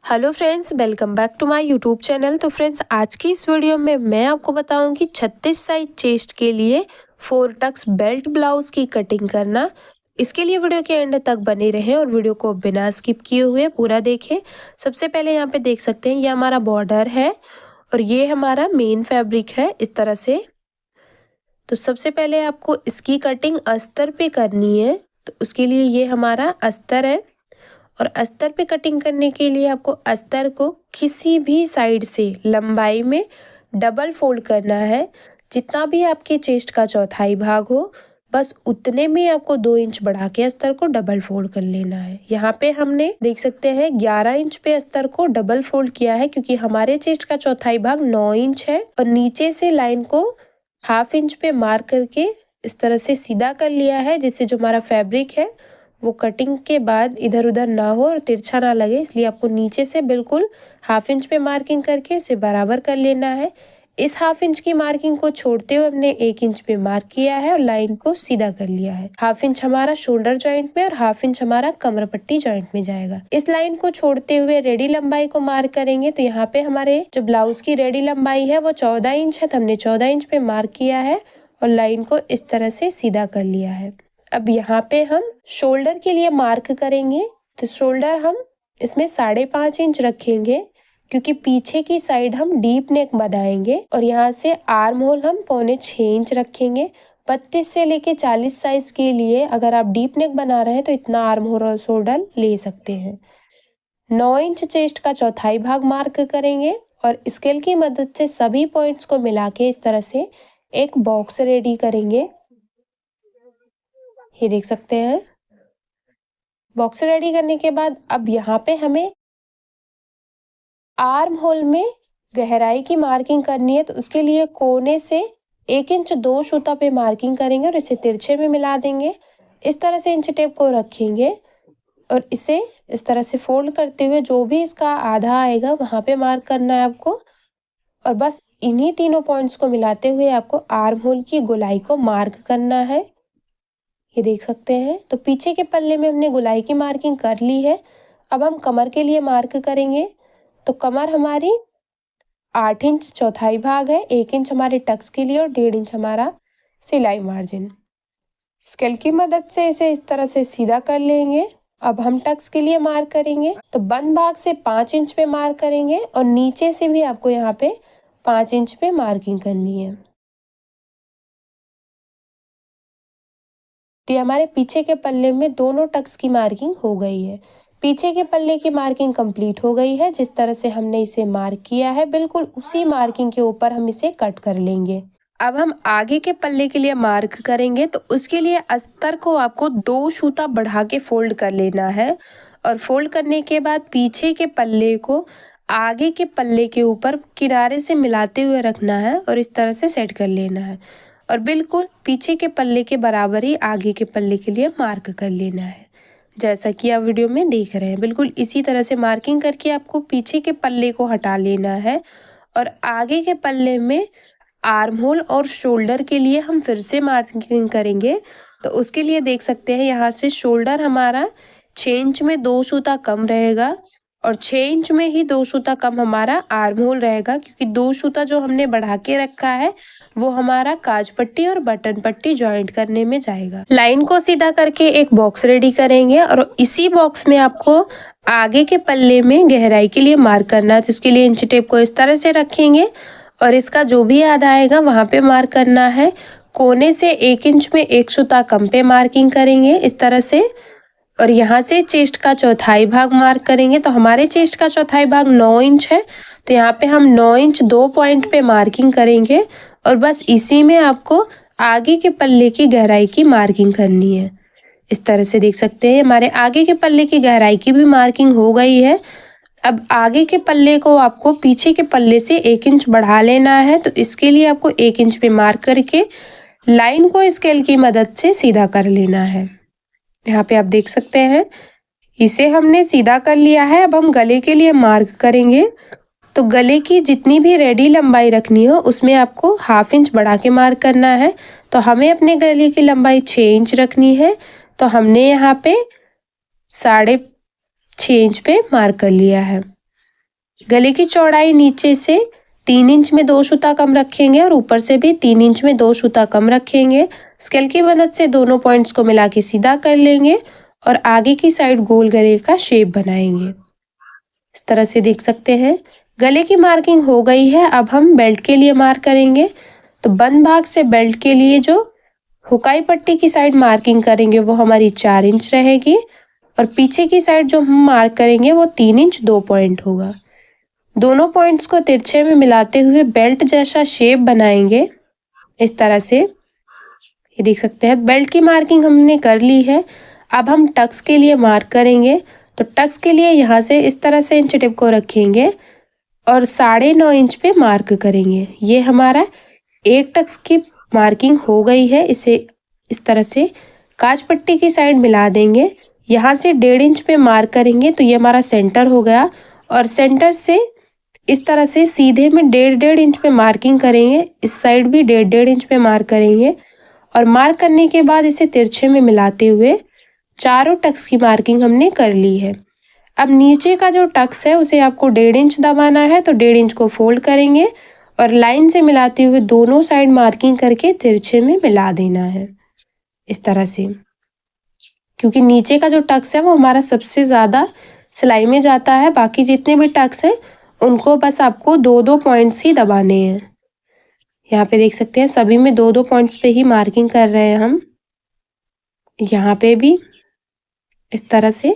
Hello friends, welcome back to my YouTube channel. तो friends, आज की इस वीडियो में मैं आपको बताऊंगी 36 साइज चेस्ट के लिए 4 टक्स बेल्ट ब्लाउज की कटिंग करना। इसके लिए वीडियो के एंड तक बने रहें और वीडियो को बिना स्किप किए हुए पूरा देखें। सबसे पहले यहाँ पे देख सकते हैं, ये हमारा बॉर्डर है और ये हमारा मेन फैब्रिक है इस तरह से। तो सबसे पहले आपको इसकी कटिंग अस्तर पे करनी है। तो उसके लिए ये हमारा अस्तर है और अस्तर पे कटिंग करने के लिए आपको अस्तर को किसी भी साइड से लंबाई में डबल फोल्ड करना है। जितना भी आपके चेस्ट का चौथाई भाग हो, बस उतने में आपको 2 इंच बढ़ा के अस्तर को डबल फोल्ड कर लेना है। यहाँ पे हमने देख सकते हैं 11 इंच पे अस्तर को डबल फोल्ड किया है, क्योंकि हमारे चेस्ट का चौथाई भाग 9 इंच है और नीचे से लाइन को ½ इंच पे मार्क करके इस तरह से सीधा कर लिया है, जिससे जो हमारा फैब्रिक है वो कटिंग के बाद इधर उधर ना हो और तिरछा ना लगे। इसलिए आपको नीचे से बिल्कुल ½ इंच पे मार्किंग करके इसे बराबर कर लेना है। इस ½ इंच की मार्किंग को छोड़ते हुए हमने 1 इंच पे मार्क किया है और लाइन को सीधा कर लिया है। ½ इंच हमारा शोल्डर जॉइंट में और ½ इंच हमारा कमर पट्टी जॉइंट में जाएगा। इस लाइन को छोड़ते हुए रेडी लंबाई को मार्क करेंगे। तो यहाँ पे हमारे जो ब्लाउज की रेडी लंबाई है वो 14 इंच है, तो हमने 14 इंच पे मार्क किया है और लाइन को इस तरह से सीधा कर लिया है। अब यहाँ पे हम शोल्डर के लिए मार्क करेंगे। तो शोल्डर हम इसमें 5.5 इंच रखेंगे, क्योंकि पीछे की साइड हम डीप नेक बनाएंगे। और यहाँ से आर्म होल हम 5.25 इंच रखेंगे। 32 से लेके 40 साइज के लिए अगर आप डीप नेक बना रहे हैं तो इतना आर्म होल और शोल्डर ले सकते हैं। 9 इंच चेस्ट का चौथाई भाग मार्क करेंगे और स्केल की मदद से सभी पॉइंट्स को मिला के इस तरह से एक बॉक्स रेडी करेंगे। ये देख सकते हैं। बॉक्स रेडी करने के बाद अब यहाँ पे हमें आर्म होल में गहराई की मार्किंग करनी है। तो उसके लिए कोने से 1 इंच 2 सूता पे मार्किंग करेंगे और इसे तिरछे में मिला देंगे। इस तरह से इंच टेप को रखेंगे और इसे इस तरह से फोल्ड करते हुए जो भी इसका आधा आएगा वहाँ पे मार्क करना है आपको। और बस इन्हीं तीनों पॉइंट्स को मिलाते हुए आपको आर्म होल की गोलाई को मार्क करना है। ये देख सकते हैं। तो पीछे के पल्ले में हमने गोलाई की मार्किंग कर ली है। अब हम कमर के लिए मार्क करेंगे। तो कमर हमारी 8 इंच चौथाई भाग है, 1 इंच हमारे टक्स के लिए और 1.5 इंच हमारा सिलाई मार्जिन। स्केल की मदद से इसे इस तरह से सीधा कर लेंगे। अब हम टक्स के लिए मार्क करेंगे। तो बंद भाग से 5 इंच पे मार्क करेंगे और नीचे से भी आपको यहाँ पे 5 इंच पे मार्किंग करनी है। तो हमारे पीछे के पल्ले में दोनों टक्स की मार्किंग हो गई है। पीछे के पल्ले की मार्किंग कंप्लीट हो गई है। जिस तरह से हमने इसे मार्क किया है, बिल्कुल उसी मार्किंग के ऊपर हम इसे कट कर लेंगे। अब हम आगे के पल्ले के लिए मार्क करेंगे। तो उसके लिए अस्तर को आपको 2 सूता बढ़ा के फोल्ड कर लेना है और फोल्ड करने के बाद पीछे के पल्ले को आगे के पल्ले के ऊपर किनारे से मिलाते हुए रखना है और इस तरह से सेट कर लेना है और बिल्कुल पीछे के पल्ले के बराबर ही आगे के पल्ले के लिए मार्क कर लेना है। जैसा कि आप वीडियो में देख रहे हैं, बिल्कुल इसी तरह से मार्किंग करके आपको पीछे के पल्ले को हटा लेना है और आगे के पल्ले में आर्म होल और शोल्डर के लिए हम फिर से मार्किंग करेंगे। तो उसके लिए देख सकते हैं, यहाँ से शोल्डर हमारा 6 इंच में 2 सूता कम रहेगा और 6 इंच में ही 2 सूता कम हमारा आर्म होल रहेगा, क्योंकि 2 सूता जो हमने बढ़ा के रखा है वो हमारा काज पट्टी और बटन पट्टी जॉइंट करने में जाएगा। लाइन को सीधा करके एक बॉक्स रेडी करेंगे और इसी बॉक्स में आपको आगे के पल्ले में गहराई के लिए मार्क करना है। तो इसके लिए इंच टेप को इस तरह से रखेंगे और इसका जो भी आधा आएगा वहाँ पे मार्क करना है। कोने से 1 इंच में 1 सूता कम पे मार्किंग करेंगे इस तरह से और यहाँ से चेस्ट का चौथाई भाग मार्क करेंगे। तो हमारे चेस्ट का चौथाई भाग 9 इंच है, तो यहाँ पे हम 9 इंच 2 पॉइंट पे मार्किंग करेंगे और बस इसी में आपको आगे के पल्ले की गहराई की मार्किंग करनी है। इस तरह से देख सकते हैं हमारे आगे के पल्ले की गहराई की भी मार्किंग हो गई है। अब आगे के पल्ले को आपको पीछे के पल्ले से 1 इंच बढ़ा लेना है। तो इसके लिए आपको 1 इंच पे मार्क करके लाइन को स्केल की मदद से सीधा कर लेना है। यहाँ पे आप देख सकते हैं, इसे हमने सीधा कर लिया है। अब हम गले के लिए मार्क करेंगे। तो गले की जितनी भी रेडी लंबाई रखनी हो उसमें आपको ½ इंच बढ़ा के मार्क करना है। तो हमें अपने गले की लंबाई 6 इंच रखनी है, तो हमने यहाँ पे 6.5 इंच पे मार्क कर लिया है। गले की चौड़ाई नीचे से 3 इंच में 2 सूता कम रखेंगे और ऊपर से भी 3 इंच में 2 सूता कम रखेंगे। स्केल की मदद से दोनों पॉइंट्स को मिला के सीधा कर लेंगे और आगे की साइड गोल गले का शेप बनाएंगे। इस तरह से देख सकते हैं। गले की मार्किंग हो गई है। अब हम बेल्ट के लिए मार्क करेंगे। तो बंद भाग से बेल्ट के लिए जो हुकाई पट्टी की साइड मार्किंग करेंगे वो हमारी 4 इंच रहेगी और पीछे की साइड जो हम मार्क करेंगे वो 3 इंच 2 पॉइंट होगा। दोनों पॉइंट्स को तिरछे में मिलाते हुए बेल्ट जैसा शेप बनाएंगे। इस तरह से ये देख सकते हैं। बेल्ट की मार्किंग हमने कर ली है। अब हम टक्स के लिए मार्क करेंगे। तो टक्स के लिए यहाँ से इस तरह से इंच टेप को रखेंगे और 9.5 इंच पे मार्क करेंगे। ये हमारा एक टक्स की मार्किंग हो गई है। इसे इस तरह से काज पट्टी की साइड मिला देंगे। यहाँ से 1.5 इंच पे मार्क करेंगे तो ये हमारा सेंटर हो गया और सेंटर से इस तरह से सीधे में 1.5 इंच पे मार्किंग करेंगे। इस साइड भी 1.5 इंच पे मार्क करेंगे और मार्क करने के बाद इसे तिरछे में मिलाते हुए चारों टक्स की मार्किंग हमने कर ली है। अब नीचे का जो टक्स है उसे आपको 1.5 इंच दबाना है तो 1.5 इंच को फोल्ड करेंगे और लाइन से मिलाते हुए दोनों साइड मार्किंग करके तिरछे में मिला देना है। इस तरह से, क्योंकि नीचे का जो टक्स है वो हमारा सबसे ज़्यादा सिलाई में जाता है। बाकी जितने भी टक्स हैं उनको बस आपको 2-2 पॉइंट्स ही दबाने हैं। यहाँ पे देख सकते हैं सभी में 2-2 पॉइंट्स पे ही मार्किंग कर रहे हैं हम। यहाँ पे भी इस तरह से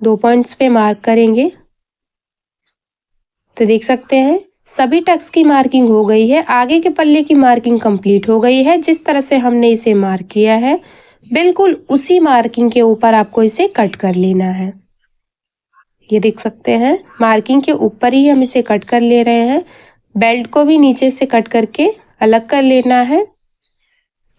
2 पॉइंट्स पे मार्क करेंगे। तो देख सकते हैं सभी टक्स की मार्किंग हो गई है। आगे के पल्ले की मार्किंग कंप्लीट हो गई है। जिस तरह से हमने इसे मार्क किया है बिल्कुल उसी मार्किंग के ऊपर आपको इसे कट कर लेना है। ये देख सकते हैं मार्किंग के ऊपर ही हम इसे कट कर ले रहे हैं। बेल्ट को भी नीचे से कट करके अलग कर लेना है।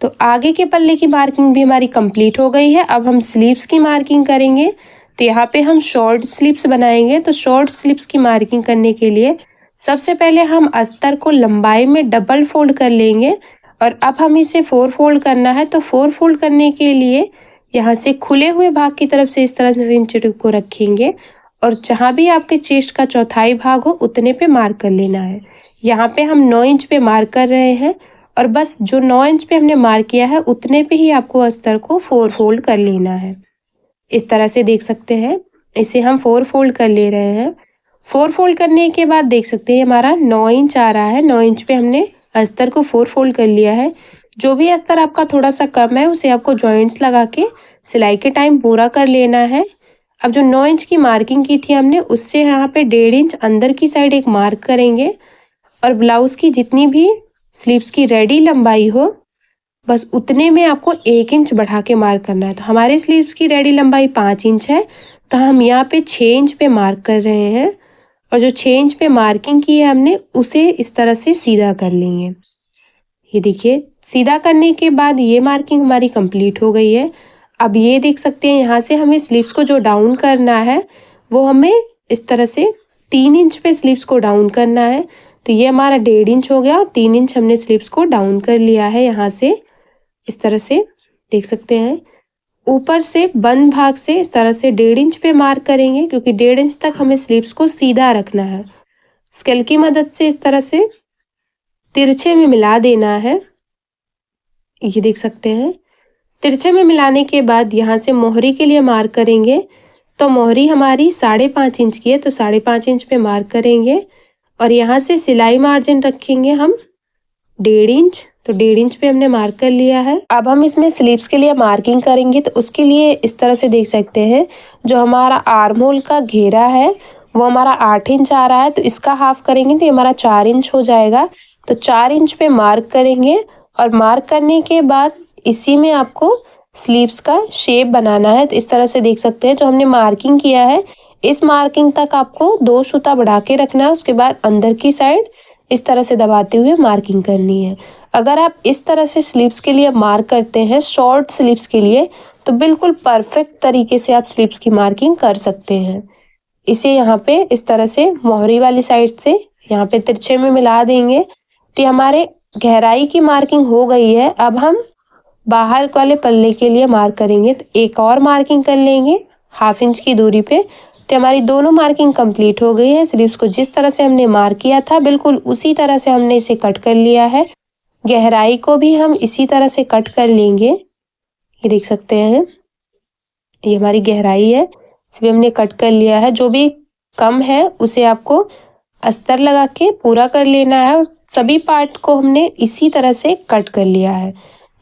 तो आगे के पल्ले की मार्किंग भी हमारी कंप्लीट हो गई है। अब हम स्लीव्स की मार्किंग करेंगे। तो यहाँ पे हम शॉर्ट स्लीव्स बनाएंगे। तो शॉर्ट स्लीव्स की मार्किंग करने के लिए सबसे पहले हम अस्तर को लंबाई में डबल फोल्ड कर लेंगे और अब हम इसे 4 फोल्ड करना है। तो 4 फोल्ड करने के लिए यहाँ से खुले हुए भाग की तरफ से इस तरह से इंच टेप को रखेंगे और जहाँ भी आपके चेस्ट का चौथाई भाग हो उतने पे मार्क कर लेना है। यहाँ पे हम 9 इंच पे मार्क कर रहे हैं और बस जो 9 इंच पे हमने मार्क किया है उतने पे ही आपको अस्तर को 4 फोल्ड कर लेना है। इस तरह से देख सकते हैं इसे हम 4 फोल्ड कर ले रहे हैं। 4 फोल्ड करने के बाद देख सकते हैं हमारा 9 इंच आ रहा है। 9 इंच पे हमने अस्तर को 4 फोल्ड कर लिया है। जो भी अस्तर आपका थोड़ा सा कम है उसे आपको जॉइंट्स लगा के सिलाई के टाइम पूरा कर लेना है। अब जो 9 इंच की मार्किंग की थी हमने उससे यहाँ पे 1.5 इंच अंदर की साइड एक मार्क करेंगे और ब्लाउज की जितनी भी स्लीव्स की रेडी लंबाई हो बस उतने में आपको 1 इंच बढ़ा के मार्क करना है। तो हमारे स्लीव्स की रेडी लंबाई 5 इंच है तो हम यहाँ पे 6 इंच पे मार्क कर रहे हैं और जो 6 इंच पे मार्किंग की है हमने उसे इस तरह से सीधा कर लेंगे। ये देखिए सीधा करने के बाद ये मार्किंग हमारी कंप्लीट हो गई है। अब ये देख सकते हैं यहाँ से हमें स्लीव्स को जो डाउन करना है वो हमें इस तरह से 3 इंच पे स्लीव्स को डाउन करना है। तो ये हमारा 1.5 इंच हो गया और 3 इंच हमने स्लीव्स को डाउन कर लिया है। यहाँ से इस तरह से देख सकते हैं ऊपर से बंद भाग से इस तरह से 1.5 इंच पे मार्क करेंगे क्योंकि 1.5 इंच तक हमें स्लीव्स को सीधा रखना है। स्केल की मदद से इस तरह से तिरछे में मिला देना है। ये देख सकते हैं तिरछे में मिलाने के बाद यहाँ से मोहरी के लिए मार्क करेंगे। तो मोहरी हमारी 5.5 इंच की है तो 5.5 इंच पे मार्क करेंगे और यहाँ से सिलाई मार्जिन रखेंगे हम 1.5 इंच। तो 1.5 इंच पे हमने मार्क कर लिया है। अब हम इसमें स्लीव्स के लिए मार्किंग करेंगे तो उसके लिए इस तरह से देख सकते हैं जो हमारा आर्म होल का घेरा है वो हमारा 8 इंच आ रहा है। तो इसका हाफ करेंगे तो ये हमारा 4 इंच हो जाएगा। तो 4 इंच पे मार्क करेंगे और मार्क करने के बाद इसी में आपको स्लीव्स का शेप बनाना है। तो इस तरह से देख सकते हैं जो हमने मार्किंग किया है इस मार्किंग तक आपको 2 सूता बढ़ा के रखना है। उसके बाद अंदर की साइड इस तरह से दबाते हुए मार्किंग करनी है। अगर आप इस तरह से स्लीव्स के लिए मार्क करते हैं शॉर्ट स्लीव्स के लिए तो बिल्कुल परफेक्ट तरीके से आप स्लीव्स की मार्किंग कर सकते हैं। इसे यहाँ पे इस तरह से मोहरी वाली साइड से यहाँ पे तिरछे में मिला देंगे। तो हमारे गहराई की मार्किंग हो गई है। अब हम बाहर वाले पल्ले के लिए मार्क करेंगे। तो एक और मार्किंग कर लेंगे 1/2 इंच की दूरी पे तो हमारी दोनों मार्किंग कंप्लीट हो गई है। स्लीव्स को जिस तरह से हमने मार्क किया था बिल्कुल उसी तरह से हमने इसे कट कर लिया है। गहराई को भी हम इसी तरह से कट कर लेंगे। ये देख सकते हैं, ये हमारी गहराई है, इसे भी हमने कट कर लिया है। जो भी कम है उसे आपको अस्तर लगा के पूरा कर लेना है और सभी पार्ट को हमने इसी तरह से कट कर लिया है।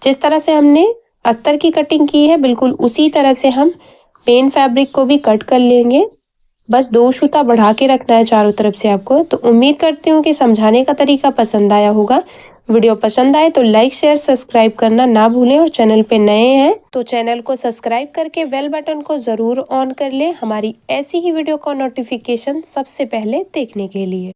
जिस तरह से हमने अस्तर की कटिंग की है बिल्कुल उसी तरह से हम पेन फैब्रिक को भी कट कर लेंगे। बस 2 सूता बढ़ा के रखना है चारों तरफ से आपको। तो उम्मीद करती हूँ कि समझाने का तरीका पसंद आया होगा। वीडियो पसंद आए तो लाइक शेयर सब्सक्राइब करना ना भूलें और चैनल पे नए हैं तो चैनल को सब्सक्राइब करके बेल बटन को ज़रूर ऑन कर लें हमारी ऐसी ही वीडियो का नोटिफिकेशन सबसे पहले देखने के लिए।